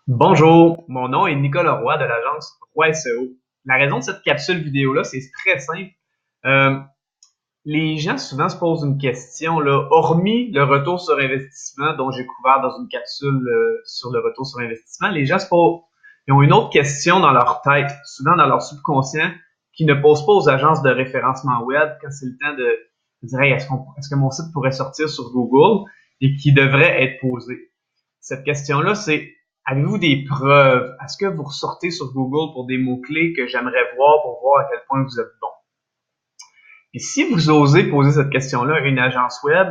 Bonjour, mon nom est Nicolas Roy de l'agence Roy SEO. La raison de cette capsule vidéo-là, c'est très simple. Euh, les gens souvent se posent une question, là, hormis le retour sur investissement dont j'ai couvert dans une capsule sur le retour sur investissement, les gens ils ont une autre question dans leur tête, souvent dans leur subconscient, qui ne pose pas aux agences de référencement web quand c'est le temps de dire hey, est-ce que mon site pourrait sortir sur Google et qui devrait être posé. Cette question-là, c'est avez-vous des preuves? Est-ce que vous ressortez sur Google pour des mots-clés que j'aimerais voir pour voir à quel point vous êtes bon? Et si vous osez poser cette question-là à une agence web,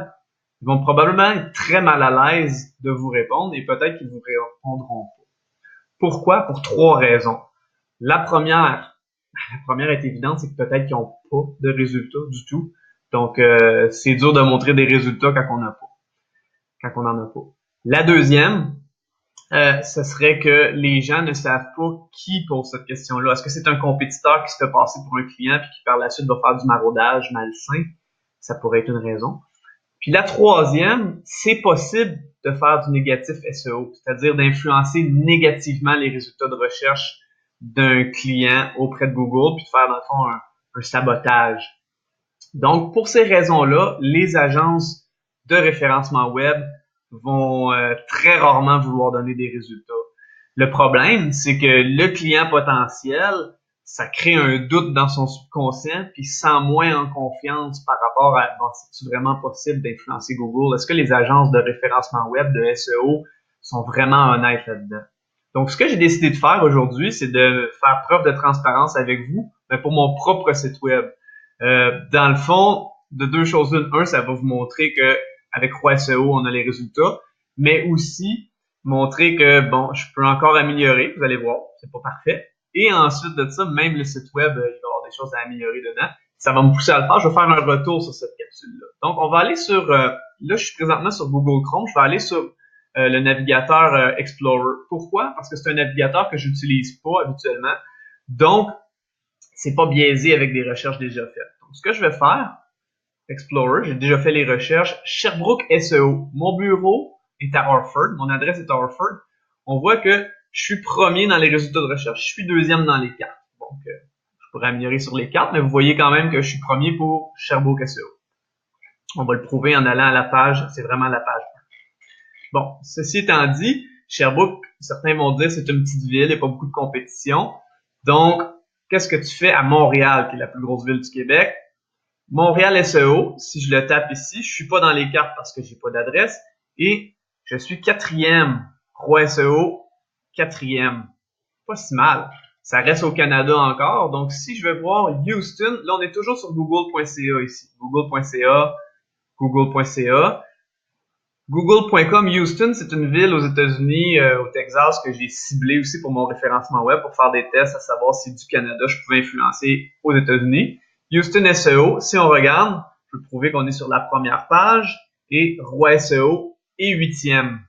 ils vont probablement être très mal à l'aise de vous répondre et peut-être qu'ils vous répondront pas. Pourquoi? Pour trois raisons. La première est évidente, c'est que peut-être qu'ils n'ont pas de résultats du tout. Donc, c'est dur de montrer des résultats quand on n'en a pas. Quand on n'en a pas. La deuxième, ce serait que les gens ne savent pas qui pose cette question-là. Est-ce que c'est un compétiteur qui se fait passer pour un client puis qui par la suite va faire du maraudage malsain? Ça pourrait être une raison. Puis la troisième, c'est possible de faire du négatif SEO, c'est-à-dire d'influencer négativement les résultats de recherche d'un client auprès de Google puis de faire dans le fond un sabotage. Donc, pour ces raisons-là, les agences de référencement web vont très rarement vouloir donner des résultats. Le problème, c'est que le client potentiel, ça crée un doute dans son subconscient, puis il sent moins en confiance par rapport à bon, c'est-tu vraiment possible d'influencer Google? Est-ce que les agences de référencement web, de SEO, sont vraiment honnêtes là-dedans? Donc, ce que j'ai décidé de faire aujourd'hui, c'est de faire preuve de transparence avec vous, mais pour mon propre site web. Dans le fond, de deux choses l'une. Un, ça va vous montrer que avec Roi SEO, on a les résultats, mais aussi montrer que bon, je peux encore améliorer. Vous allez voir, c'est pas parfait. Et ensuite de ça, même le site web, il va y avoir des choses à améliorer dedans. Ça va me pousser à le faire. Je vais faire un retour sur cette capsule-là. Donc, on va aller sur. Là, je suis présentement sur Google Chrome. Je vais aller sur le navigateur Explorer. Pourquoi? Parce que c'est un navigateur que j'utilise pas habituellement. Donc, c'est pas biaisé avec des recherches déjà faites. Donc, ce que je vais faire, Explorer, j'ai déjà fait les recherches. Sherbrooke SEO. Mon bureau est à Orford. Mon adresse est à Orford. On voit que je suis premier dans les résultats de recherche. Je suis deuxième dans les cartes. Donc, je pourrais améliorer sur les cartes, mais vous voyez quand même que je suis premier pour Sherbrooke SEO. On va le prouver en allant à la page. C'est vraiment la page. Bon, ceci étant dit, Sherbrooke, certains vont dire c'est une petite ville, il n'y a pas beaucoup de compétition. Donc, qu'est-ce que tu fais à Montréal, qui est la plus grosse ville du Québec? Montréal SEO, si je le tape ici, je suis pas dans les cartes parce que j'ai pas d'adresse et je suis quatrième. Roi SEO, quatrième. Pas si mal. Ça reste au Canada encore. Donc, si je vais voir Houston, là, on est toujours sur google.ca ici. Google.ca, google.ca. Google.com Houston, c'est une ville aux États-Unis, au Texas, que j'ai ciblée aussi pour mon référencement web pour faire des tests à savoir si du Canada je pouvais influencer aux États-Unis. Houston SEO, si on regarde, je peux prouver qu'on est sur la première page et Roi SEO est huitième.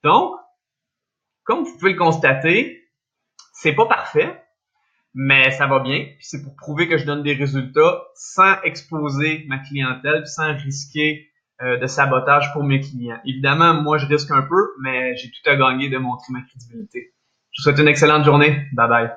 Donc, comme vous pouvez le constater, c'est pas parfait, mais ça va bien. Puis c'est pour prouver que je donne des résultats sans exposer ma clientèle, sans risquer de sabotage pour mes clients. Évidemment, moi, je risque un peu, mais j'ai tout à gagner de montrer ma crédibilité. Je vous souhaite une excellente journée. Bye bye.